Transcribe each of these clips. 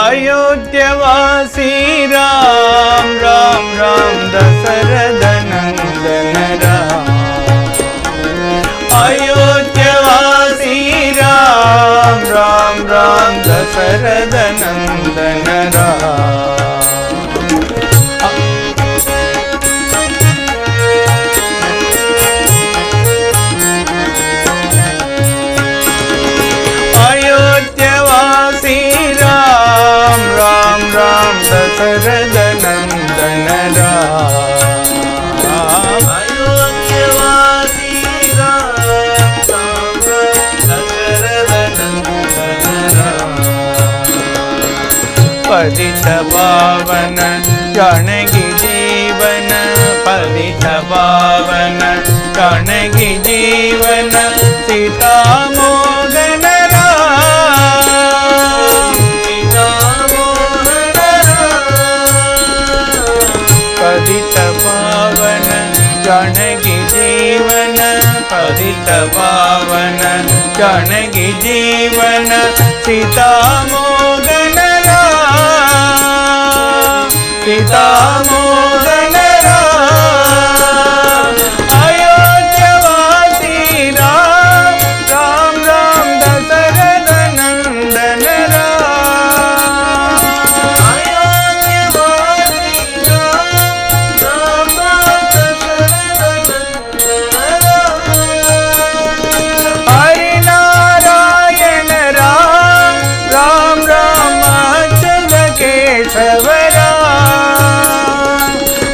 अयोध्यवासी राम राम राम दशरथ नंदन राम। अयोध्यवासी राम राम राम दशरथ नंदन राम। अयोध्यवासी राम राम राम दशरथ नंदन राम। अयोध्यवासी राम राम दशरथ नंदन राम। पतित पावन जानकी जीवन पतित पावन जानकी जीवन सीता मोहन पतित पावन जानकी जीवन पतित पावन जानकी जीवन सीता मोहन राम सीता मोहन राम। अयोध्यवासी राम राम राम दशरथ नंदन राम। अयोध्यवासी राम राम दशरथ नंदन राम। हरि नारायण राम राम राम अच्युत केशव राम।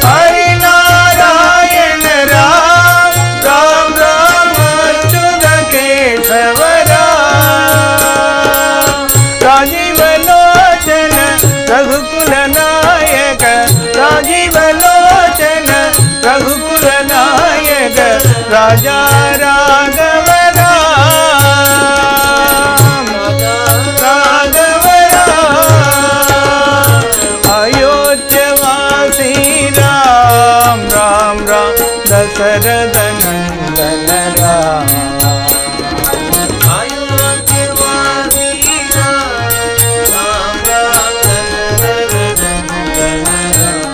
हरि नारायण राम राम राम अच्युत केशव राम। राजीव लोचन रघुकुल नायक राजीव लोचन रघुकुल नायक राजा राघव राम राघव राम। अयोध्यवासी राम राम राम दशरथ नंदन राम। अयोध्यवासी राम राम राम दशरथ नंदन राम।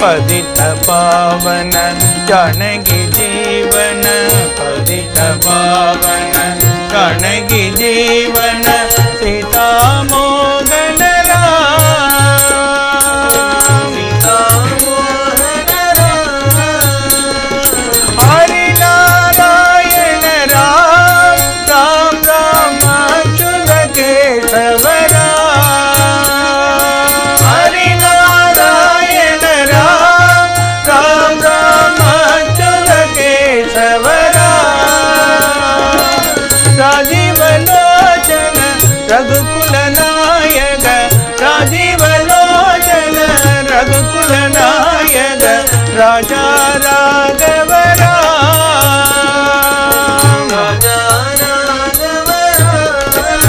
पतित पावन जानकी जीवन पतित पावन जानकी जीवन सीता मोहन राम सीता मोहन राम। हरि नारायण राम राम राम अच्युत केशव राम। हरि नारायण राम राम राम अच्युत केशव राम। राजीव लोचन रघुकुल नायक राजीव लोचन रघुकुल नायक राजा राघव राम राजा राघव राम।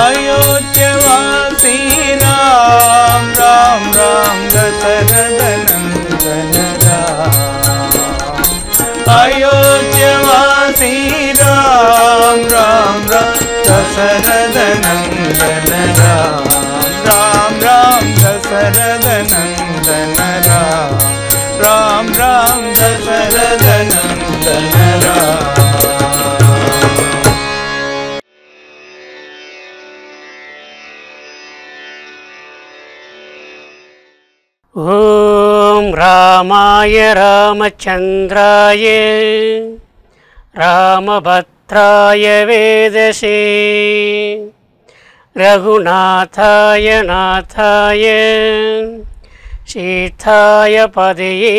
अयोध्यवासी राम राम राम दशरथ नंदन राम। अयोध्यवासी राम राम राम दशरथ नंदन राम। राम राम दशरथ नंदन राम। राम राम दशरथ नंदन राम। ओम रामाय रामचंद्राय रामभद्राय वेदसे रघुनाथाय नाथाय सीताय पदये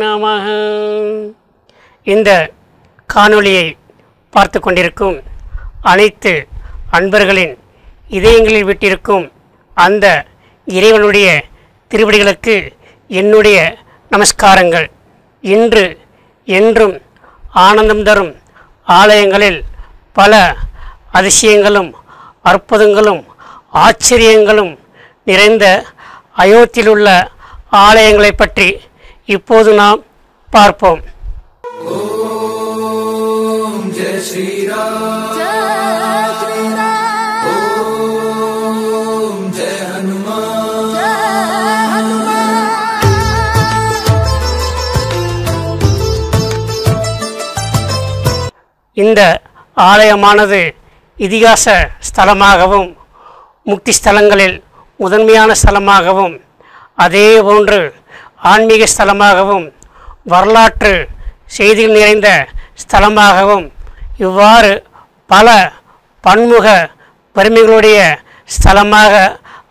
நமः. இந்த காணொளியை பார்த்து கொண்டிருக்கும் அனைத்து அன்பர்களின் இதயங்களில் விட்டிருக்கும் அந்த இறைவனுடைய திருவடிகளுக்கு என்னுடைய நமஸ்காரங்கள். இன்று என்றும் ஆனந்தம் தரும் ஆலயங்களில் பல அதிசயங்களும் அற்புதங்களும் ஆச்சரியங்களும் நிறைந்த அயோத்தியில் உள்ள ஆலயங்களை பற்றி இப்போது நாம் பார்ப்போம். ஓம் ஜெய் ஸ்ரீராம். இந்த ஆலயமானது இதிகாச ஸ்தலமாகவும் முக்தி ஸ்தலங்களில் முதன்மையான ஸ்தலமாகவும் அதேபோன்று ஆன்மீக ஸ்தலமாகவும் வரலாற்று செய்திகள் நிறைந்த ஸ்தலமாகவும் இவ்வாறு பல பன்முக பெருமைகளுடைய ஸ்தலமாக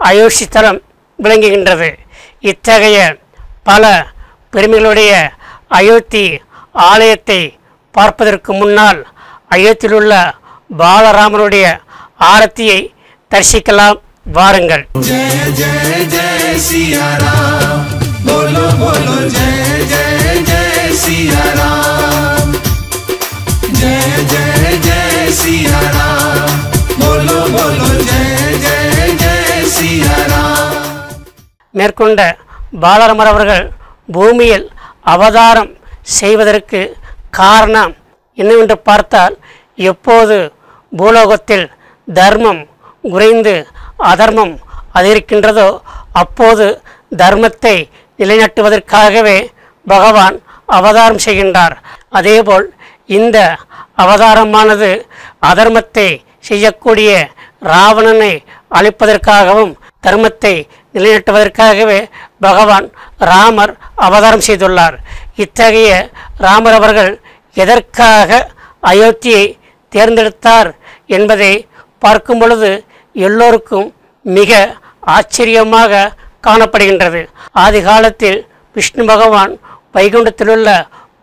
அயோத்தி ஸ்தலம் விளங்குகின்றது. இத்தகைய பல பெருமைகளுடைய அயோத்தி ஆலயத்தை பார்ப்பதற்கு முன்னால் அயோத்தியில் உள்ள பாலராமனுடைய ஆரத்தியை தரிசிக்கலாம் வாருங்கள். जय जय जय सिया राम बोलो बोलो जय जय जय सिया राम जय जय जय सिया राम बोलो बोलो जय जय जय सिया राम. மேற்கொண்ட பாலராமர் அவர்கள் பூமியில் அவதாரம் செய்வதற்கு காரணம் என்னவென்று பார்த்தால், எப்போது பூலோகத்தில் தர்மம் குறைந்து அதர்மம் அதிகரிக்கின்றதோ அப்போது தர்மத்தை நிலைநாட்டுவதற்காகவே பகவான் அவதாரம் செய்கின்றார். அதேபோல் இந்த அவதாரமானது அதர்மத்தை செய்யக்கூடிய ராவணனை அழிப்பதற்காகவும் தர்மத்தை நிலைநாட்டுவதற்காகவே பகவான் ராமர் அவதாரம் செய்துள்ளார். இத்தகைய ராமர் அவர்கள் எதற்காக அயோத்தியை தேர்ந்தெடுத்தார் என்பதை பார்க்கும் பொழுது எல்லோருக்கும் மிக ஆச்சரியமாக காணப்படுகின்றது. ஆதி காலத்தில் விஷ்ணு பகவான் வைகுண்டத்திலுள்ள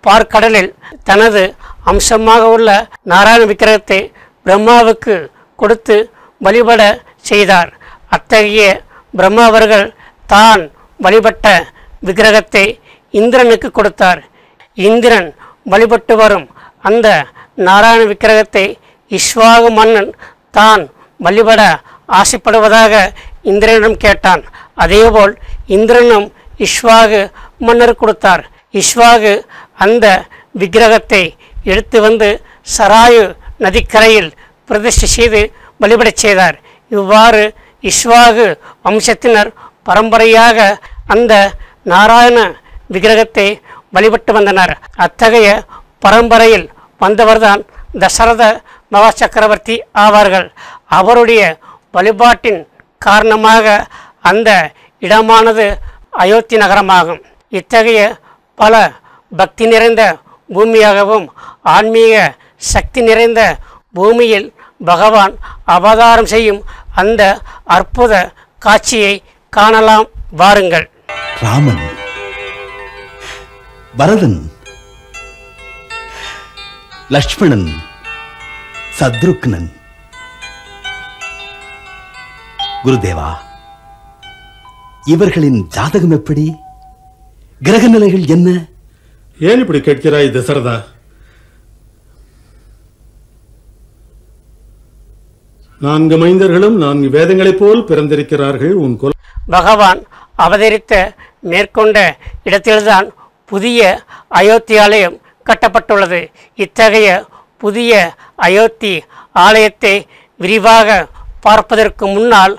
பார்க்கடலில் தனது அம்சமாக உள்ள நாராயண விக்கிரகத்தை பிரம்மாவுக்கு கொடுத்து வழிபட செய்தார். அத்தகைய பிரம்மா அவர்கள் தான் வழிபட்ட விக்கிரகத்தை இந்திரனுக்கு கொடுத்தார். இந்திரன் வழிபட்டு வரும் அந்த நாராயண விக்கிரகத்தை இஸ்வாகு மன்னன் தான் வழிபட ஆசைப்படுவதாக இந்திரனிடம் கேட்டான். அதேபோல் இந்திரனும் இஸ்வாகு மன்னர் கொடுத்தார். இஸ்வாகு அந்த விக்கிரகத்தை எடுத்து வந்து சராயு நதிக்கரையில் பிரதிஷ்டை செய்து வழிபடச் செய்தார். இவ்வாறு இஸ்வாகு வம்சத்தினர் பரம்பரையாக அந்த நாராயண விக்கிரகத்தை வழிபட்டு வந்தனர். அத்தகைய பரம்பரையில் வந்தவர்தான் தசரத மகா சக்கரவர்த்தி ஆவார்கள். அவருடைய வழிபாட்டின் காரணமாக அந்த இடமானது அயோத்தி நகரமாகும். இத்தகைய பல பக்தி நிறைந்த பூமியாகவும் ஆன்மீக சக்தி நிறைந்த பூமியில் பகவான் அவதாரம் செய்யும் அந்த அற்புத காட்சியை காணலாம் வாருங்கள். ராமன், பரதன், லக்ஷ்மணன், சத்ருக்னன். குருதேவா, இவர்களின் ஜாதகம் எப்படி? கிரக நிலைகள் என்ன? ஏன் இப்படி கேட்கிறாய் தசரதா? நான்கு மைந்தர்களும் நான்கு வேதங்களைப் போல் பிறந்திருக்கிறார்கள். உன் குல பகவான் அவதரித்த மேற்கொண்ட இடத்தில்தான் புதிய அயோத்தி ஆலயம் கட்டப்பட்டுள்ளது. இத்தகைய புதிய அயோத்தி ஆலயத்தை விரிவாக பார்ப்பதற்கு முன்னால்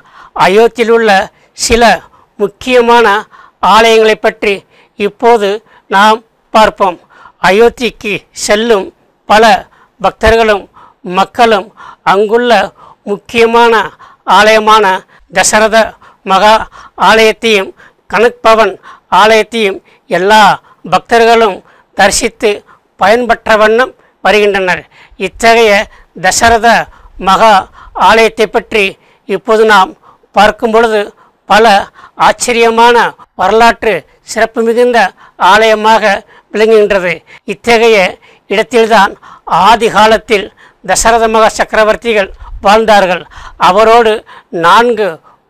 அயோத்தியில் உள்ள சில முக்கியமான ஆலயங்களை பற்றி இப்போது நாம் பார்ப்போம். அயோத்திக்கு செல்லும் பல பக்தர்களும் மக்களும் அங்குள்ள முக்கியமான ஆலயமான தசரத மகா ஆலயத்தையும் கனக் பவன் ஆலயத்தையும் எல்லா பக்தர்களும் தரிசித்து பயன்பெற்ற வண்ணம் வருகின்றனர். இத்தகைய தசரத மகா ஆலயத்தை பற்றி இப்போது நாம் பார்க்கும் பொழுது பல ஆச்சரியமான வரலாற்று சிறப்பு மிகுந்த ஆலயமாக விளங்குகின்றது. இத்தகைய இடத்தில்தான் ஆதி காலத்தில் தசரத மகா சக்கரவர்த்திகள் வாழ்ந்தார்கள். அவரோடு 4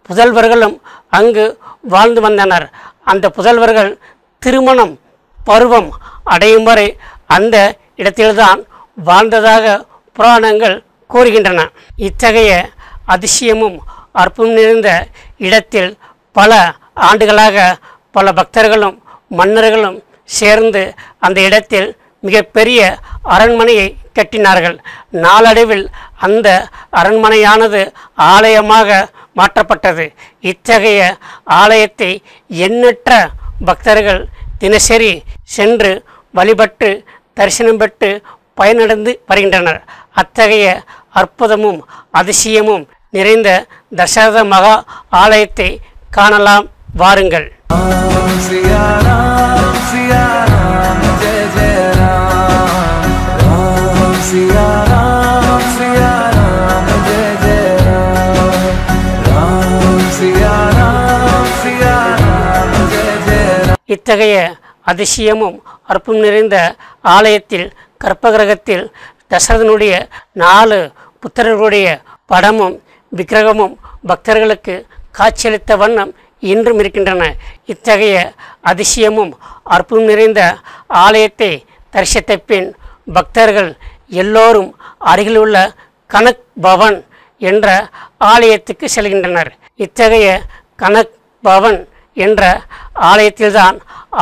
புதல்வர்களும் அங்கு வாழ்ந்து வந்தனர். அந்த புதல்வர்கள் திருமணம் பருவம் அடையும் வரை அந்த இடத்தில்தான் வாழ்ந்ததாக புராணங்கள் கூறுகின்றன. இத்தகைய அதிசயமும் அற்புதம் நிறைந்த இடத்தில் பல ஆண்டுகளாக பல பக்தர்களும் மன்னர்களும் சேர்ந்து அந்த இடத்தில் மிகப்பெரிய அரண்மனையை கட்டினார்கள். நாளடைவில் அந்த அரண்மனையானது ஆலயமாக மாற்றப்பட்டது. இத்தகைய ஆலயத்தை எண்ணற்ற பக்தர்கள் தினசரி சென்று வழிபட்டு தரிசனம் பெற்று பயனடைந்து வருகின்றனர். அத்தகைய அற்புதமும் அதிசயமும் நிறைந்த தசரத மகா ஆலயத்தை காணலாம், வாருங்கள். सिया राम जय जय राम राम सिया राम जय जय राम राम सिया राम जय जय राम. இத்தகைய அதிசயமும் அற்புதம் நிறைந்த ஆலயத்தில் கற்பகிரகத்தில் தசரதனுடைய 4 புத்திரர்களுடைய படமும் விக்கிரகமும் பக்தர்களுக்கு காட்சியளித்த வண்ணம் இன்றும் இருக்கின்றன. இத்தகைய அதிசயமும் அற்புதம் நிறைந்த ஆலயத்தை தரிசித்த பின் பக்தர்கள் எல்லோரும் அருகில் உள்ள கனக் பவன் என்ற ஆலயத்துக்கு செல்கின்றனர். இத்தகைய கனக் பவன் என்ற ஆலயத்தில்தான்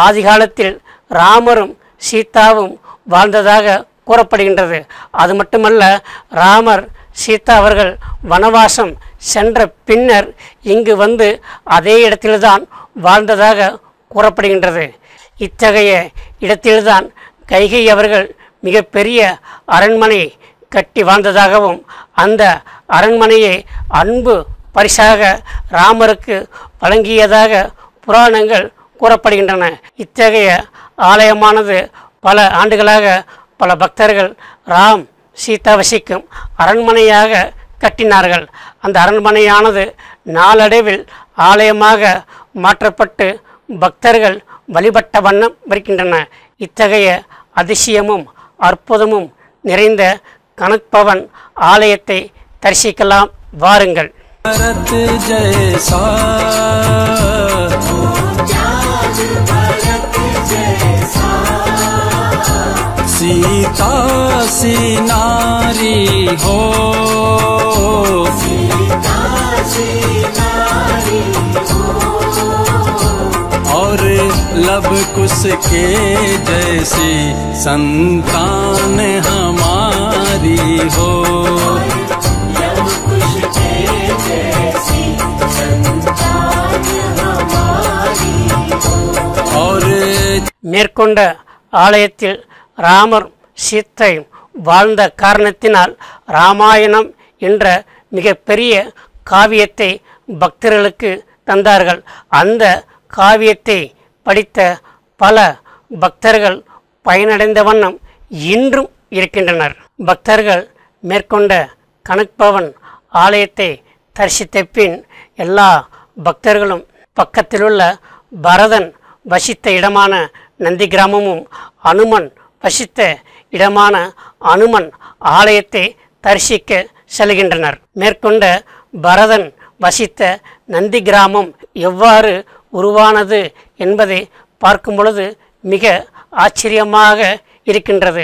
ஆதிகாலத்தில் ராமரும் சீதாவும் வாழ்ந்ததாக கூறப்படுகின்றது. அது மட்டுமல்ல, ராமர் சீதா அவர்கள் வனவாசம் சென்ற பின்னர் இங்கு வந்து அதே இடத்தில்தான் வாழ்ந்ததாக கூறப்படுகின்றது. இத்தகைய இடத்தில்தான் கைகை அவர்கள் மிகப்பெரிய அரண்மனை கட்டி வாழ்ந்ததாகவும் அந்த அரண்மனையை அன்பு பரிசாக ராமருக்கு வழங்கியதாக புராணங்கள் கூறப்படுகின்றன. இத்தகைய ஆலயமானது பல ஆண்டுகளாக பல பக்தர்கள் ராம் சீதா வசிக்கும் அரண்மனையாக கட்டினார்கள். அந்த அரண்மனையானது நாளடைவில் ஆலயமாக மாற்றப்பட்டு பக்தர்கள் வழிபட்ட வண்ணம் வருகின்றன. இத்தகைய அதிசயமும் அற்புதமும் நிறைந்த கனக்பவன் ஆலயத்தை தரிசிக்கலாம், வாருங்கள். सीता सी नारी हो, सीता सी नारी हो, और लब कुश के जैसी संतान हमारी हो, लब कुश के जैसी संतान हमारी हो. और மேற்கொண்ட ஆலயத்தில் ராமர் சீத்தை வாழ்ந்த காரணத்தினால் ராமாயணம் என்ற மிகப்பெரிய காவியத்தை பக்தர்களுக்கு தந்தார்கள். அந்த காவியத்தை படித்த பல பக்தர்கள் பயனடைந்த வண்ணம் இன்றும் இருக்கின்றனர். பக்தர்கள் மேற்கொண்ட கனக்பவன் ஆலயத்தை தரிசித்த பின் எல்லா பக்தர்களும் பக்கத்திலுள்ள பரதன் வசித்த இடமான நந்தி கிராமமும் அனுமன் வசித்த இடமான அனுமன் ஆலயத்தை தரிசிக்க செல்கின்றனர். மேற்கொண்ட பரதன் வசித்த நந்தி கிராமம் எவ்வாறு உருவானது என்பதை பார்க்கும் பொழுது மிக ஆச்சரியமாக இருக்கின்றது.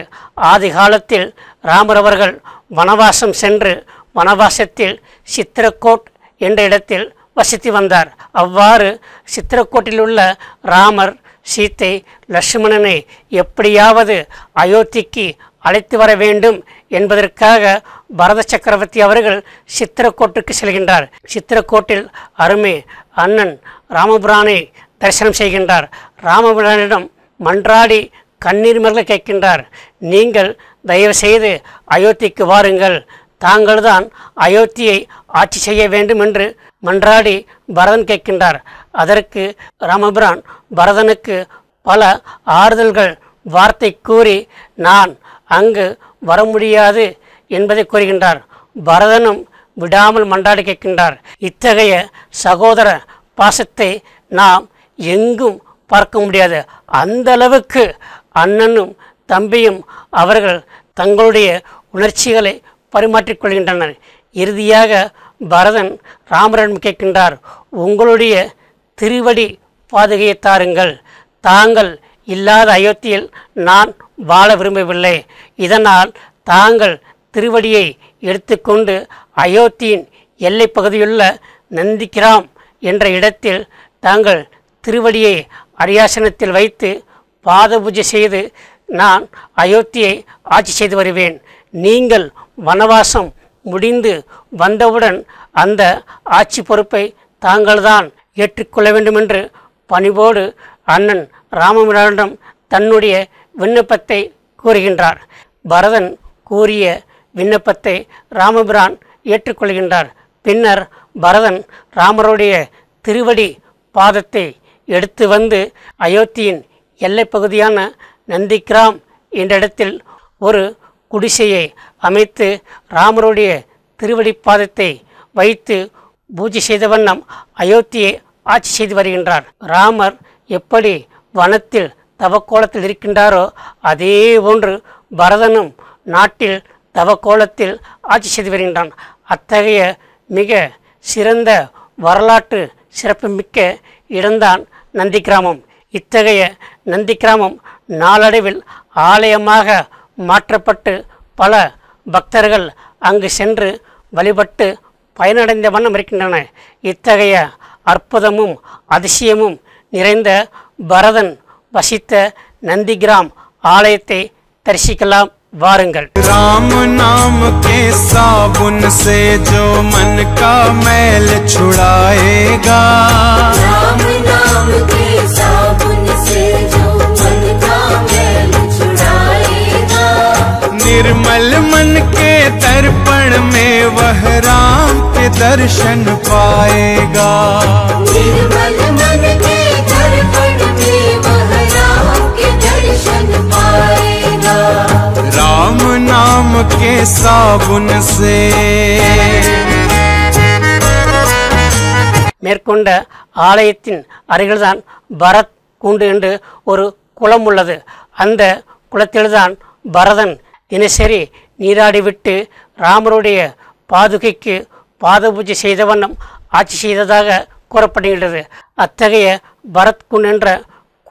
ஆதி காலத்தில் ராமர் அவர்கள் வனவாசம் சென்று வனவாசத்தில் சித்திரக்கோட் என்ற இடத்தில் வசித்து வந்தார். அவ்வாறு சித்திரக்கோட்டில் உள்ள ராமர் சீத்தை லட்சுமணனை எப்படியாவது அயோத்திக்கு அழைத்து வர வேண்டும் என்பதற்காக பரத சக்கரவர்த்தி அவர்கள் சித்திரக்கோட்டுக்கு செல்கின்றார். சித்திரக்கோட்டில் அருமை அண்ணன் ராமபிரானை தரிசனம் செய்கின்றார். ராமபிரானிடம் மன்றாடி கண்ணீர் மல்க கேட்கின்றார், நீங்கள் தயவு செய்து அயோத்திக்கு வாருங்கள், தாங்கள்தான் அயோத்தியை ஆட்சி செய்ய வேண்டும் என்று மன்றாடி பரதன் கேட்கின்றார். அதற்கு ராமபிரான் பரதனுக்கு பல ஆறுதல்கள் வார்த்தை கூறி நான் அங்கு வர முடியாது என்பதை கூறுகின்றார். பரதனும் விடாமல் மன்றாடி கேட்கின்றார். இத்தகைய சகோதர பாசத்தை நாம் எங்கும் பார்க்க முடியாது. அந்த அளவுக்கு அண்ணனும் தம்பியும் அவர்கள் தங்களுடைய உணர்ச்சிகளை பரிமாற்றிக்கொள்கின்றனர். இறுதியாக பரதன் ராமரிடம் கேட்கின்றார், உங்களுடைய திருவடி பாதுகையை தாருங்கள், தாங்கள் இல்லாத அயோத்தியில் நான் வாழ விரும்பவில்லை, இதனால் தாங்கள் திருவடியை எடுத்துக்கொண்டு அயோத்தியின் எல்லை பகுதியுள்ள நந்திகிராம் என்ற இடத்தில் தாங்கள் திருவடியை அரியாசனத்தில் வைத்து பாத பூஜை செய்து நான் அயோத்தியை ஆட்சி செய்து வருவேன். நீங்கள் வனவாசம் முடிந்து வந்தவுடன் அந்த ஆட்சி பொறுப்பை தாங்கள்தான் ஏற்றுக்கொள்ள வேண்டும் என்று பணிவோடு அண்ணன் ராமபிரானிடம் தன்னுடைய விண்ணப்பத்தை கூறுகின்றார். பரதன் கூறிய விண்ணப்பத்தை ராமபிரான் ஏற்றுக்கொள்கின்றார். பின்னர் பரதன் ராமருடைய திருவடி பாதத்தை எடுத்து வந்து அயோத்தியின் எல்லை பகுதியான நந்திகிராம் என்ற இடத்தில் ஒரு குடிசையை அமைத்து ராமருடைய திருவடி பாதத்தை வைத்து பூஜை செய்த வண்ணம் அயோத்தியை ஆட்சி செய்து வருகின்றார். ராமர் எப்படி வனத்தில் தவக்கோலத்தில் இருக்கின்றாரோ அதே போன்று பரதனும் நாட்டில் தவக்கோலத்தில் ஆட்சி செய்து வருகின்றான். அத்தகைய மிக சிறந்த வரலாற்று சிறப்புமிக்க இடம்தான் நந்திகிராமம். இத்தகைய நந்திகிராமம் நாளடைவில் ஆலயமாக மாற்றப்பட்டு பல பக்தர்கள் அங்கு சென்று வழிபட்டு பயனடைந்த வண்ணம் இருக்கின்றன. இத்தகைய அற்புதமும் அதிசயமும் நிறைந்த பரதன் வசித்த நந்திகிராம் ஆலயத்தை தரிசிக்கலாம் வாருங்கள். राम नाम के साबुन से जो मन का मैल छुड़ाएगा, राम नाम के साबुन से जो मन का मैल छुड़ाएगा, निर्मल मन के तर्पण में वह राम के दर्शन पाएगा। निर्मल मन के दर्पण में वह राम के दर्शन पाएगा, राम नाम के साबुन से। மேற்கொண்ட ஆலயத்தின் அருகில்தான் பரத் குண்டு என்று ஒரு குளம் உள்ளது. அந்த குளத்தில்தான் பரதன் தினசரி நீராடிவிட்டு ராமருடைய பாதுகைக்கு பாத பூஜை செய்த வண்ணம் ஆட்சி செய்ததாக கூறப்படுகின்றது. அத்தகைய பரத் குண்டு என்ற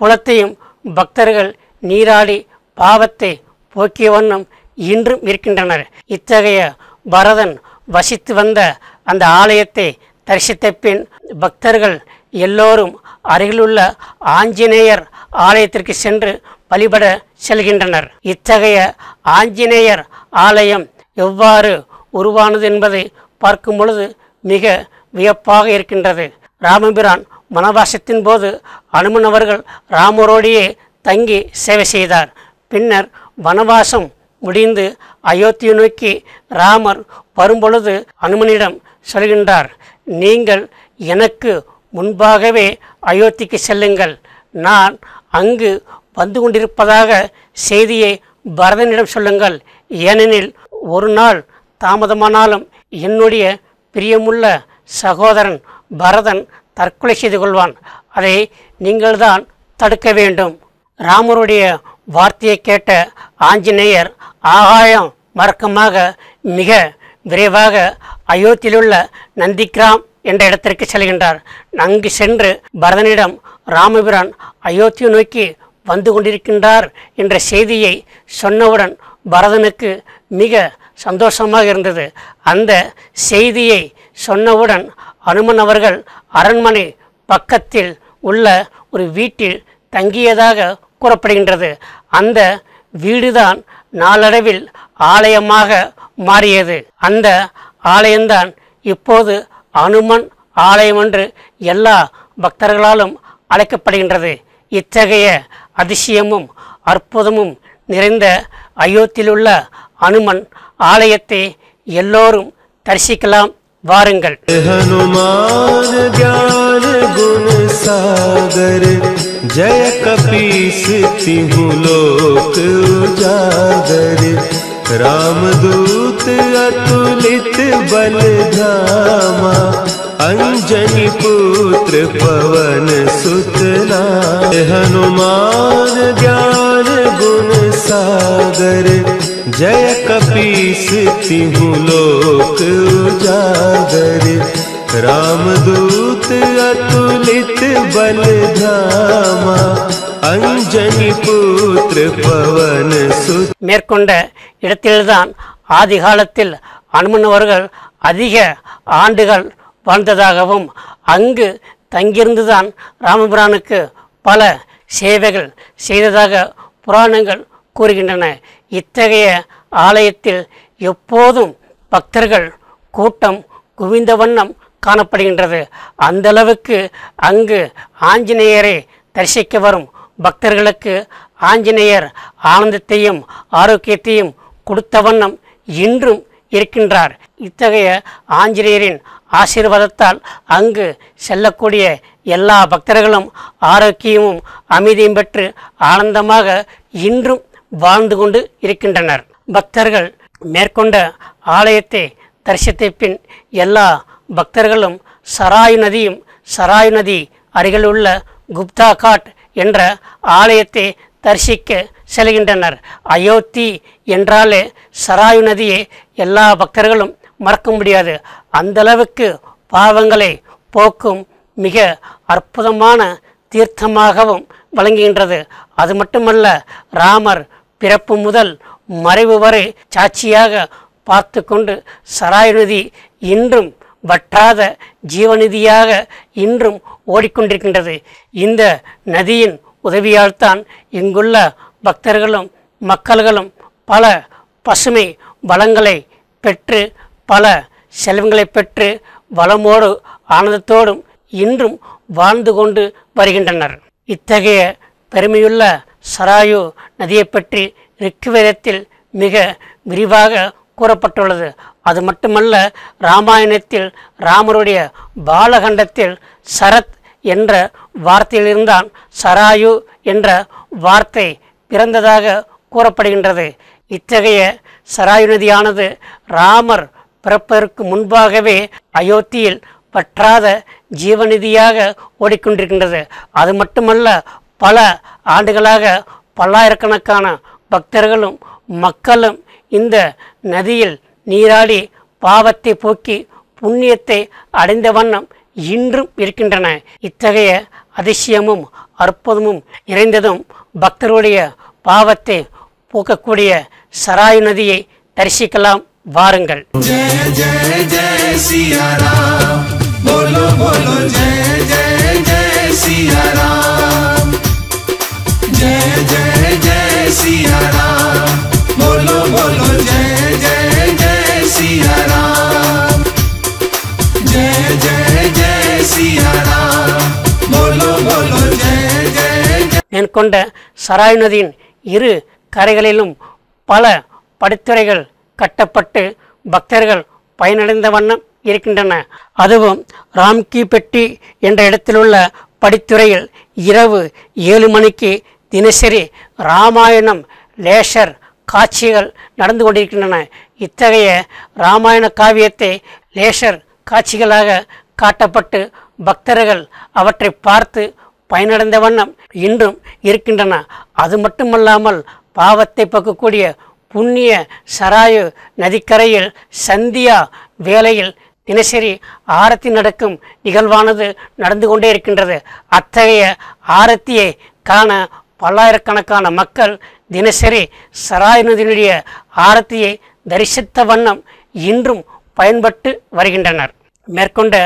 குளத்தையும் பக்தர்கள் நீராடி பாவத்தை போக்கிய வண்ணம் இன்றும் இருக்கின்றனர். இத்தகைய பரதன் வசித்து வந்த அந்த ஆலயத்தை தரிசித்த பின் பக்தர்கள் எல்லோரும் அருகிலுள்ள ஆஞ்சநேயர் ஆலயத்திற்கு சென்று வழிபட செல்கின்றனர். இத்தகைய ஆஞ்சநேயர் ஆலயம் எவ்வாறு உருவானது என்பதை பார்க்கும் பொழுது மிக வியப்பாக இருக்கின்றது. ராமபிரான் வனவாசத்தின் போது அனுமன் அவர்கள் ராமரோடையே தங்கி சேவை செய்தார். பின்னர் வனவாசம் முடிந்து அயோத்தியை நோக்கி ராமர் வரும்பொழுது அனுமனிடம் சொல்கின்றார், நீங்கள் எனக்கு முன்பாகவே அயோத்திக்கு செல்லுங்கள், நான் அங்கு வந்து கொண்டிருப்பதாக செய்தியை பரதனிடம் சொல்லுங்கள், ஏனெனில் ஒரு நாள் தாமதமானாலும் என்னுடைய பிரியமுள்ள சகோதரன் பரதன் தற்கொலை செய்து கொள்வான், அதை நீங்கள்தான் தடுக்க வேண்டும். ராமருடைய வார்த்தையை கேட்ட ஆஞ்சநேயர் ஆகாயம் மறக்கமாக மிக விரைவாக அயோத்தியிலுள்ள நந்திகிராம் என்ற இடத்திற்கு செல்கின்றார். அங்கு சென்று பரதனிடம் ராமபிரான் அயோத்தியை நோக்கி வந்து கொண்டிருக்கின்றார் என்ற செய்தியை சொன்னவுடன் பரதனுக்கு மிக சந்தோஷமாக இருந்தது. அந்த செய்தியை சொன்னவுடன் அனுமன் அவர்கள் அரண்மனை பக்கத்தில் உள்ள ஒரு வீட்டில் தங்கியதாக கூறப்படுகின்றது. அந்த வீடுதான் நாளடைவில் ஆலயமாக மாறியது. அந்த ஆலயம்தான் இப்போது அனுமன் ஆலயம் என்று எல்லா பக்தர்களாலும் அழைக்கப்படுகின்றது. இத்தகைய அதிசயமும் அற்புதமும் நிறைந்த அயோத்தியிலுள்ள அனுமன் ஆலயத்தை எல்லோரும் தரிசிக்கலாம் வாருங்கள். हनुमान ज्ञान गुण सागर जय कपीस तिहु लोक उजागर रामदूत अतुलित बल धामा अंजनी पुत्र पवन सुत नाम। हनुमान ज्ञान गुण सागर जय कपीस तिहु लोक उजागर रामदूत अतुलित बल धामा अंजनी पुत्र पवन सुत। மேற்கொண்ட இடத்தில்தான் ஆதி காலத்தில் அனுமன் அவர்கள் அதிக ஆண்டுகள் வாழ்ந்ததாகவும் அங்கு தங்கியிருந்துதான் ராமபிரானுக்கு பல சேவைகள் செய்ததாக புராணங்கள் கூறுகின்றன. இத்தகைய ஆலயத்தில் எப்போதும் பக்தர்கள் கூட்டம் குவிந்த வண்ணம் காணப்படுகின்றது. அந்த அளவுக்கு அங்கு ஆஞ்சநேயரை தரிசிக்க வரும் பக்தர்களுக்கு ஆஞ்சநேயர் ஆனந்தத்தையும் ஆரோக்கியத்தையும் கொடுத்த வண்ணம் இன்றும் இருக்கின்றார். இத்தகைய ஆஞ்சநேயரின் ஆசீர்வாதத்தால் அங்கு செல்லக்கூடிய எல்லா பக்தர்களும் ஆரோக்கியமும் அமைதியும் பெற்று ஆனந்தமாக இன்றும் வாழ்ந்து கொண்டு இருக்கின்றனர். பக்தர்கள் மேற்கொண்ட ஆலயத்தை தரிசித்த பின் எல்லா பக்தர்களும் சராயு நதியும் சராயு நதி அருகிலுள்ள குப்தா காட் என்ற ஆலயத்தை தரிசிக்க செல்கின்றனர். அயோத்தி என்றாலே சராயு நதியை எல்லா பக்தர்களும் மறக்க முடியாது. அந்தளவுக்கு பாவங்களை போக்கும் மிக அற்புதமான தீர்த்தமாகவும் வழங்குகின்றது. அது மட்டுமல்ல, ராமர் பிறப்பு முதல் மறைவு வரை சாட்சியாக பார்த்து கொண்டு சராயு நதி இன்றும் வற்றாத ஜீவநிதியாக இன்றும் ஓடிக்கொண்டிருக்கின்றது. இந்த நதியின் உதவியால் தான் இங்குள்ள பக்தர்களும் மக்கள்களும் பல பசுமை வளங்களை பெற்று பல செல்வங்களை பெற்று வளமோடு ஆனந்தத்தோடும் இன்றும் வாழ்ந்து கொண்டு வருகின்றனர். இத்தகைய பெருமையுள்ள சராயு நதியை பற்றி ரிக்வேதத்தில் மிக விரிவாக கூறப்பட்டுள்ளது. அது மட்டுமல்ல, இராமாயணத்தில் ராமருடைய பாலகண்டத்தில் சரத் என்ற வார்த்தையிலிருந்தான் சராயு என்ற வார்த்தை பிறந்ததாக கூறப்படுகின்றது. இத்தகைய சராயு நதியானது ராமர் பிறப்பதற்கு முன்பாகவே அயோத்தியில் பற்றாத ஜீவநிதியாக ஓடிக்கொண்டிருக்கின்றது. அது மட்டுமல்ல, பல ஆண்டுகளாக பல்லாயிரக்கணக்கான பக்தர்களும் மக்களும் இந்த நதியில் நீராடி பாவத்தை போக்கி புண்ணியத்தை அடைந்த வண்ணம் இன்றும் இருக்கின்றன. இத்தகைய அதிசயமும் அற்புதமும் நிறைந்ததும் பக்தருடைய பாவத்தை போக்கக்கூடிய சராயு நதியை தரிசிக்கலாம், வாருங்கள். जय जय जय सिया राम, बोलो बोलो जय जय जय सिया राम, जय जय जय सिया राम, बोलो बोलो जय जय जय सिया राम, जय जय जय सिया राम, बोलो बोलो जय जय जय. மேற்கொண்ட சராயு நதியின் இரு கரைகளிலும் பல படித்துறைகள் கட்டப்பட்டு பக்தர்கள் பயனடைந்த வண்ணம் இருக்கின்றன. அதுவும் ராம்கி பெட்டி என்ற இடத்திலுள்ள படித்துறையில் இரவு 7 மணிக்கு தினசரி ராமாயணம் லேசர் காட்சிகள் நடந்து கொண்டிருக்கின்றன. இத்தகைய இராமாயண காவியத்தை லேசர் காட்சிகளாக காட்டப்பட்டு பக்தர்கள் அவற்றை பார்த்து பயனடைந்த வண்ணம் இன்றும் இருக்கின்றன. அது மட்டுமல்லாமல் பாவத்தை போக்கக்கூடிய புண்ணிய சராயு நதிக்கரையில் சந்தியா வேளையில் தினசரி ஆரத்தி நடக்கும் நிகழ்வானது நடந்து கொண்டே இருக்கின்றது. அத்தகைய ஆரத்தியை காண பல்லாயிரக்கணக்கான மக்கள் தினசரி சராயு நதியினுடைய ஆரத்தியை தரிசித்த வண்ணம் இன்றும் பயன்பட்டு வருகின்றனர். மேற்கொண்ட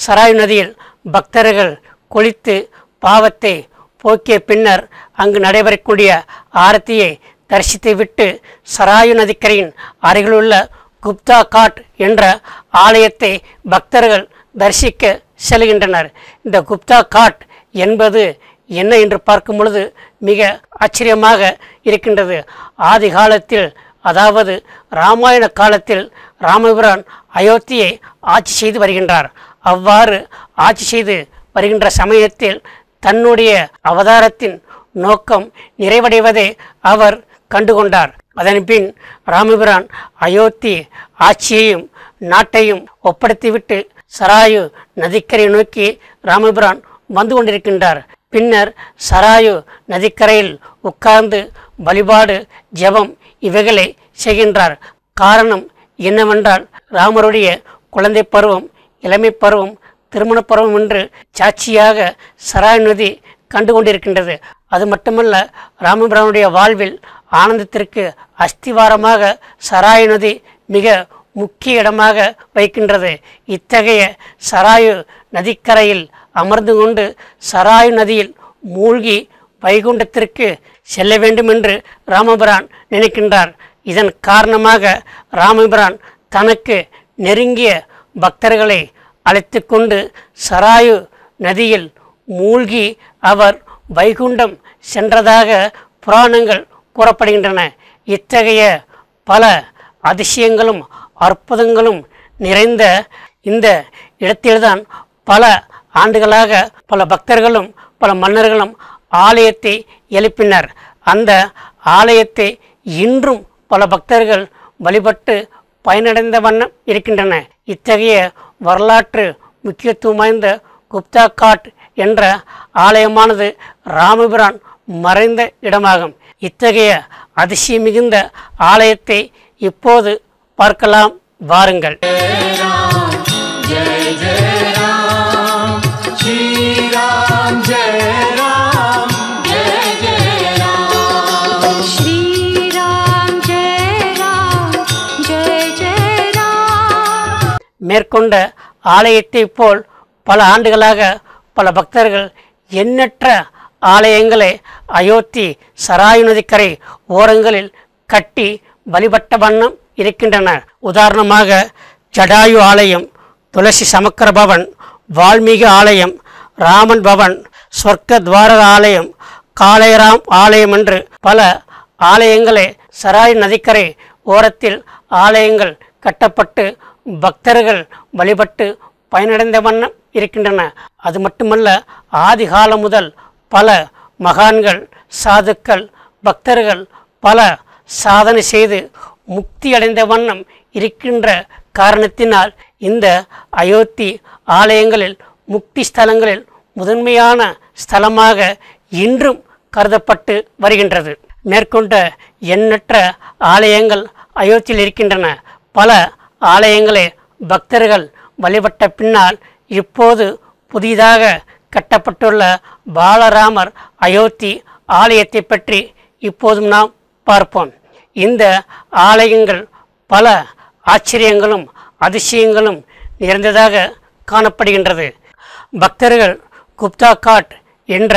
சராயு நதியில் பக்தர்கள் குளித்து பாவத்தை போக்கிய பின்னர் அங்கு நடைபெறக்கூடிய ஆரத்தியை தரிசித்து விட்டு சராயு நதிக்கரையின் அருகிலுள்ள குப்தா காட் என்ற ஆலயத்தை பக்தர்கள் தரிசிக்க செல்கின்றனர். இந்த குப்தா காட் என்பது என்ன என்று பார்க்கும் பொழுது மிக ஆச்சரியமாக இருக்கின்றது. ஆதி காலத்தில், அதாவது இராமாயண காலத்தில் ராமபிரான் அயோத்தியை ஆட்சி செய்து வருகின்றார். அவ்வாறு ஆட்சி செய்து வருகின்ற சமயத்தில் தன்னுடைய அவதாரத்தின் நோக்கம் நிறைவடைவதை அவர் கண்டுகொண்டார். அதன்பின் ராமபிரான் அயோத்தி ஆட்சியையும் நாட்டையும் ஒப்படைத்துவிட்டு சராயு நதிக்கரை நோக்கி ராமபிரான் வந்து கொண்டிருக்கின்றார். பின்னர் சராயு நதிக்கரையில் உட்கார்ந்து வழிபாடு ஜெபம் இவைகளை செய்கின்றார். காரணம் என்னவென்றால், ராமருடைய குழந்தை பருவம், இளமை பருவம், திருமண பருவம் என்று சாட்சியாக சராயு நதி கண்டு கொண்டிருக்கின்றது. அது மட்டுமல்ல, ராமபிரானுடைய வாழ்வில் ஆனந்தத்திற்கு அஸ்திவாரமாக சராயு நதி மிக முக்கிய இடமாக வைக்கின்றது. இத்தகைய சராயு நதிக்கரையில் அமர்ந்து கொண்டு சராயு நதியில் மூழ்கி வைகுண்டத்திற்கு செல்ல வேண்டும் என்று ராமபிரான் நினைக்கின்றார். இதன் காரணமாக ராமபிரான் தனக்கு நெருங்கிய பக்தர்களை அழைத்து கொண்டு சராயு நதியில் மூழ்கி அவர் வைகுண்டம் சென்றதாக புராணங்கள் கூறப்படுகின்றன. இத்தகைய பல அதிசயங்களும் அற்புதங்களும் நிறைந்த இந்த இடத்தில்தான் பல ஆண்டுகளாக பல பக்தர்களும் பல மன்னர்களும் ஆலயத்தை எழுப்பினர். அந்த ஆலயத்தை இன்றும் பல பக்தர்கள் வழிபட்டு பயனடைந்த வண்ணம் இருக்கின்றன. இத்தகைய வரலாற்று முக்கியத்துவம் வாய்ந்த குப்தா காட் என்ற ஆலயமானது ராமபிரான் மறைந்த இடமாகும். இத்தகைய அதிசயம் மிகுந்த ஆலயத்தை இப்போது பார்க்கலாம், வாருங்கள். जय जय राम श्री राम जय राम जय जय राम श्री राम जय जय राम. மேற்கொண்ட ஆலயத்தை போல் பல ஆண்டுகளாக பல பக்தர்கள் எண்ணற்ற ஆலயங்களை அயோத்தி சராயு நதிக்கரை ஓரங்களில் கட்டி வழிபட்ட வண்ணம் இருக்கின்றனர். உதாரணமாக ஜடாயு ஆலயம், துளசி சமக்கர பவன், வால்மீகி ஆலயம், ராமன் பவன், சொர்க்க துவார ஆலயம், காளையராம் ஆலயம் என்று பல ஆலயங்களை சராய் நதிக்கரை ஓரத்தில் ஆலயங்கள் கட்டப்பட்டு பக்தர்கள் வழிபட்டு பயனடைந்த வண்ணம் இருக்கின்றன. அது மட்டுமல்ல, ஆதி காலம் முதல் பல மகான்கள், சாதுக்கள், பக்தர்கள் பல சாதனை செய்து முக்தி அடைந்த வண்ணம் இருக்கின்ற காரணத்தினால் இந்த அயோத்தி ஆலயங்களில் முக்தி ஸ்தலங்களில் முதன்மையான ஸ்தலமாக இன்றும் கருதப்பட்டு வருகின்றது. மேற்கொண்ட எண்ணற்ற ஆலயங்கள் அயோத்தியில் இருக்கின்றன. பல ஆலயங்களை பக்தர்கள் வழிபட்ட பின்னால் இப்போது புதிதாக கட்டப்பட்டுள்ள பாலராமர் அயோத்தி ஆலயத்தை பற்றி இப்போதும் நாம் பார்ப்போம். இந்த ஆலயங்கள் பல ஆச்சரியங்களும் அதிசயங்களும் நிறைந்ததாக காணப்படுகின்றது. பக்தர்கள் குப்தா காட் என்ற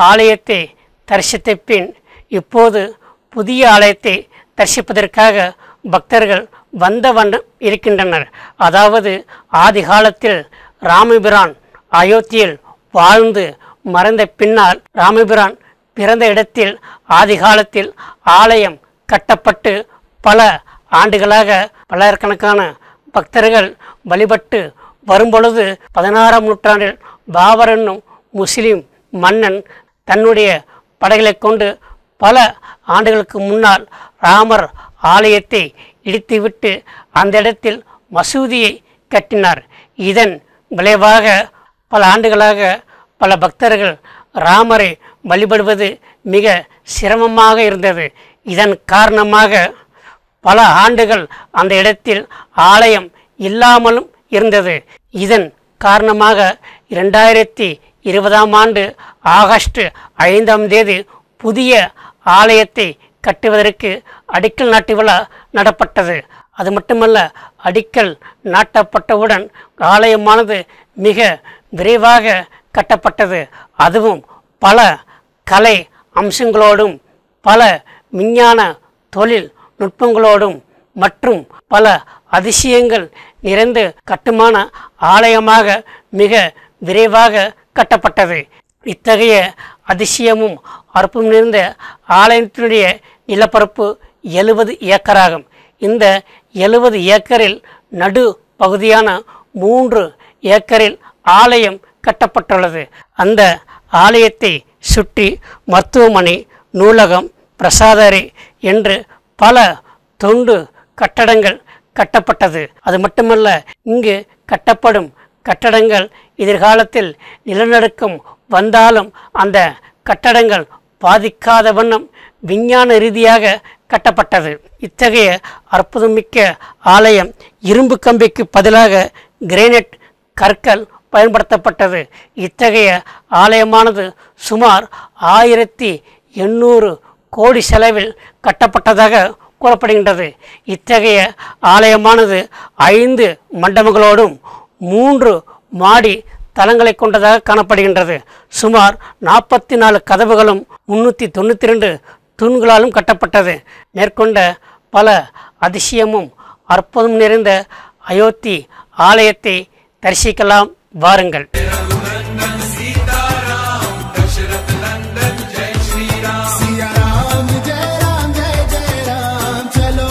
ஆலயத்தை தரிசித்த பின் இப்போது புதிய ஆலயத்தை தரிசிப்பதற்காக பக்தர்கள் வந்த வண்ணம் இருக்கின்றனர். அதாவது ஆதி காலத்தில் ராமபிரான் அயோத்தியில் வாழ்ந்து மறைந்த பின்னால் ராமபிரான் பிறந்த இடத்தில் ஆதி காலத்தில் ஆலயம் கட்டப்பட்டு பல ஆண்டுகளாக பல்லாயிரக்கணக்கான பக்தர்கள் வழிபட்டு வரும்பொழுது 16ஆம் நூற்றாண்டில் பாபர் என்னும் முஸ்லிம் மன்னன் தன்னுடைய படைகளை கொண்டு பல ஆண்டுகளுக்கு முன்னால் ராமர் ஆலயத்தை இடித்துவிட்டு அந்த இடத்தில் மசூதியை கட்டினார். இதன் விளைவாக பல ஆண்டுகளாக பல பக்தர்கள் ராமரை வழிபடுவது மிக சிரமமாக இருந்தது. இதன் காரணமாக பல ஆண்டுகள் அந்த இடத்தில் ஆலயம் இல்லாமலும் இருந்தது. இதன் காரணமாக 2020ஆம் ஆண்டு ஆகஸ்ட் 5ஆம் தேதி புதிய ஆலயத்தை கட்டுவதற்கு அடிக்கல் நாட்டு விழா நடப்பட்டது. அது மட்டுமல்ல, அடிக்கல் நாட்டப்பட்டவுடன் ஆலயமானது மிக விரைவாக கட்டப்பட்டது. அதுவும் பல கலை அம்சங்களோடும் பல விஞ்ஞான தொழில் நுட்பங்களோடும் மற்றும் பல அதிசயங்கள் நிறைந்து கட்டுமான ஆலயமாக மிக விரைவாக கட்டப்பட்டது. இத்தகைய அதிசயமும் அற்புதம் நிறைந்த ஆலயத்தினுடைய நிலப்பரப்பு 70 ஏக்கராகும். இந்த 70 ஏக்கரில் நடு பகுதியான 3 ஏக்கரில் ஆலயம் கட்டப்பட்டுள்ளது. அந்த ஆலயத்தை சுற்றி மருத்துவமனை, நூலகம், பிரசாதரை என்று பல தொண்டு கட்டடங்கள் கட்டப்பட்டது. அது மட்டுமல்ல, இங்கு கட்டப்படும் கட்டடங்கள் எதிர்காலத்தில் நிலநடுக்கம் வந்தாலும் அந்த கட்டடங்கள் பாதிக்காத வண்ணம் விஞ்ஞான ரீதியாக கட்டப்பட்டது. இத்தகைய அற்புதமிக்க ஆலயம் இரும்பு கம்பிக்கு பதிலாக கிரானைட் கற்கள் பயன்படுத்தப்பட்டது. இத்தகைய ஆலயமானது சுமார் 1800 கோடி செலவில் கட்டப்பட்டதாக கூறப்படுகின்றது. இத்தகைய ஆலயமானது 5 மண்டபங்களோடும் 3 மாடி தளங்களை கொண்டதாக காணப்படுகின்றது. சுமார் 44 கதவுகளும் 392 தூண்களாலும் கட்டப்பட்டது. மேற்கொண்ட பல அதிசயமும் அற்புதம் நிறைந்த அயோத்தி ஆலயத்தை தரிசிக்கலாம், வாருங்கள். सिया राम जय जय राम चलो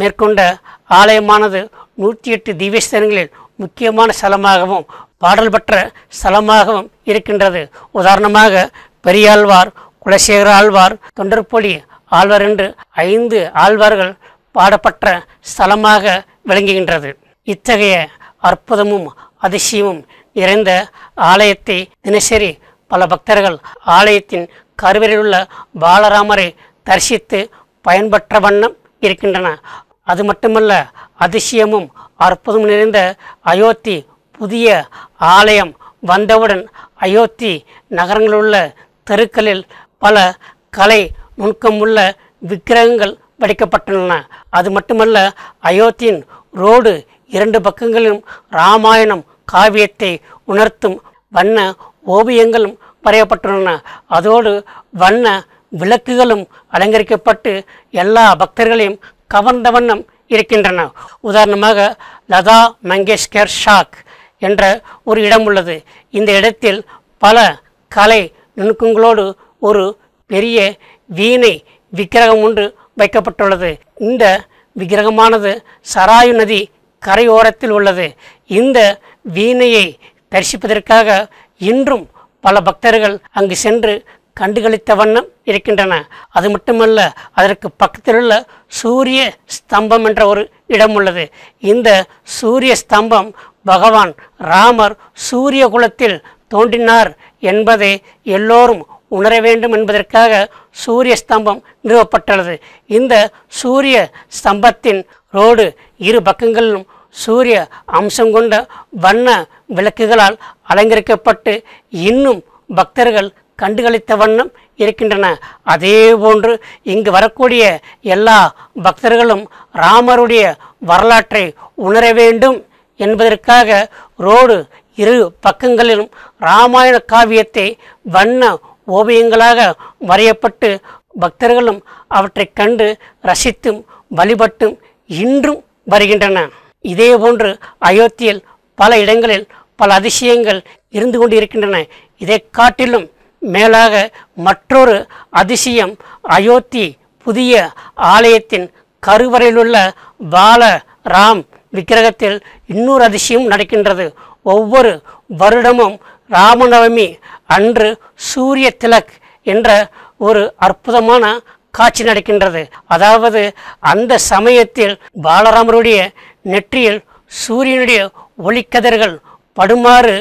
மேற்கொண்ட ஆலயமானது 108 திவ்யஸ்தலங்களில் முக்கியமான ஸ்தலமாகவும் பாடல் பெற்ற ஸ்தலமாகவும் இருக்கின்றது. உதாரணமாக பெரியாழ்வார், குலசேகர ஆழ்வார், தொண்டர்பொடி ஆழ்வார் என்று 5 ஆழ்வார்கள் பாடப்பட்ட ஸ்தலமாக விளங்குகின்றது. இத்தகைய அற்புதமும் அதிசயமும் நிறைந்த ஆலயத்தை தினசரி பல பக்தர்கள் ஆலயத்தின் கருவறையில் உள்ள பாலராமரை தரிசித்து பயன்பெற்ற வண்ணம் இருக்கின்றன. அது மட்டுமல்ல, அதிசயமும் அற்புதம் நிறைந்த அயோத்தி புதிய ஆலயம் வந்தவுடன் அயோத்தி நகரங்களில் உள்ள தெருக்களில் பல கலை நுணுக்கமுள்ள விக்கிரகங்கள் வடிக்கப்பட்டுள்ளன. அது மட்டுமல்ல, அயோத்தியின் ரோடு 2 பக்கங்களிலும் இராமாயணம் காவியத்தை உணர்த்தும் வண்ண ஓவியங்களும் வரையப்பட்டுள்ளன. அதோடு வண்ண விளக்குகளும் அலங்கரிக்கப்பட்டு எல்லா பக்தர்களையும் கவர்ந்த வண்ணம் இருக்கின்றன. உதாரணமாக லதா மங்கேஷ்கர் ஷாக் என்ற ஒரு இடம் உள்ளது. இந்த இடத்தில் பல கலை நுணுக்கங்களோடு ஒரு பெரிய வீணை விக்கிரகம் ஒன்று வைக்கப்பட்டுள்ளது. இந்த விக்கிரகமானது சராயு நதி கரையோரத்தில் உள்ளது. இந்த வீணையை தரிசிப்பதற்காக இன்றும் பல பக்தர்கள் அங்கு சென்று கண்டுகளித்த வண்ணம் இருக்கின்றன. அது மட்டுமல்ல, அதற்கு பக்கத்தில் உள்ள சூரிய ஸ்தம்பம் என்ற ஒரு இடம் உள்ளது. இந்த சூரிய ஸ்தம்பம் பகவான் ராமர் சூரிய குலத்தில் தோன்றினார் என்பதை எல்லோரும் உணர வேண்டும் என்பதற்காக சூரிய ஸ்தம்பம் நிறுவப்பட்டுள்ளது. இந்த சூரிய ஸ்தம்பத்தின் ரோடு 2 பக்கங்களிலும் சூரிய அம்சம் கொண்ட வண்ண விளக்குகளால் அலங்கரிக்கப்பட்டு இன்னும் பக்தர்கள் கண்டுகளித்த வண்ணம் இருக்கின்றன. அதே போன்று இங்கு வரக்கூடிய எல்லா பக்தர்களும் ராமருடைய வரலாற்றை உணர வேண்டும் என்பதற்காக ரோடு 2 பக்கங்களிலும் இராமாயண காவியத்தை வண்ண ஓவியங்களாக வரையப்பட்டு பக்தர்களும் அவற்றை கண்டு ரசித்தும் வழிபட்டும் இன்றும் வருகின்றன. இதேபோன்று அயோத்தியில் பல இடங்களில் பல அதிசயங்கள் இருந்து கொண்டு இருக்கின்றன. இதை காட்டிலும் மேலாக மற்றொரு அதிசயம் அயோத்தி புதிய ஆலயத்தின் கருவறையிலுள்ள பாலராம் விக்கிரகத்தில் இன்னொரு அதிசயம் நடக்கின்றது. ஒவ்வொரு வருடமும் ராமநவமி அன்று சூரிய திலக் என்ற ஒரு அற்புதமான காட்சி நடக்கின்றது. அதாவது அந்த சமயத்தில் பாலராமருடைய நெற்றியில் சூரியனுடைய ஒளிக்கதிர்கள் படுமாறு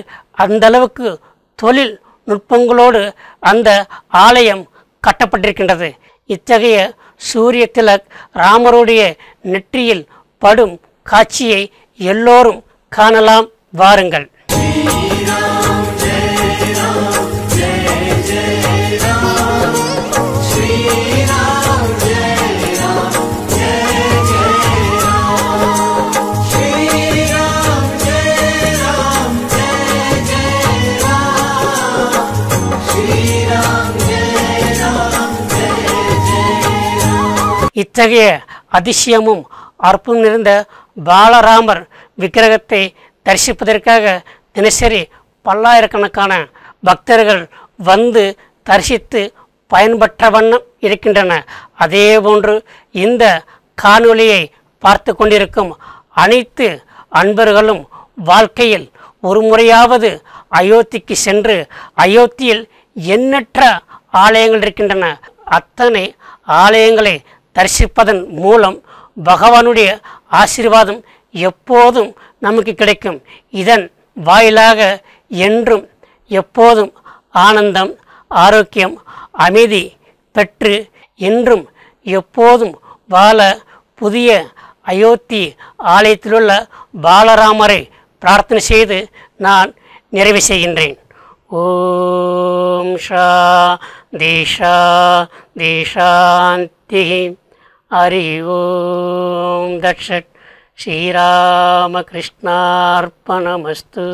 அந்த அளவுக்கு தொழில் நுட்பங்களோடு அந்த ஆலயம் கட்டப்பட்டிருக்கின்றது. இத்தகைய சூரிய திலக் ராமருடைய நெற்றியில் படும் காட்சியை எல்லோரும் காணலாம், வாருங்கள். இத்தகைய அதிசயமும் அற்புதம் நிறைந்த பாலராமர் விக்கிரகத்தை தரிசிப்பதற்காக தினசரி பல்லாயிரக்கணக்கான பக்தர்கள் வந்து தரிசித்து பயன்பெற்ற வண்ணம் இருக்கின்றன. அதே போன்று இந்த காணொளியை பார்த்து கொண்டிருக்கும் அனைத்து அன்பர்களும் வாழ்க்கையில் ஒரு முறையாவது அயோத்திக்கு சென்று அயோத்தியில் எண்ணற்ற ஆலயங்கள் இருக்கின்றன. அத்தனை ஆலயங்களை தரிசிப்பதன் மூலம் பகவானுடைய ஆசீர்வாதம் எப்போதும் நமக்கு கிடைக்கும். இதன் வாயிலாக என்றும் எப்போதும் ஆனந்தம், ஆரோக்கியம், அமைதி பெற்று என்றும் எப்போதும் வாழ புதிய அயோத்தி ஆலயத்திலுள்ள பாலராமரை பிரார்த்தனை செய்து நான் நிறைவு செய்கின்றேன். ஓம் சாந்தி சாந்தி சாந்தி. ஹரி ஓம் தட்சத். ஸ்ரீராமகிருஷ்ணார்ப்பணமஸ்து.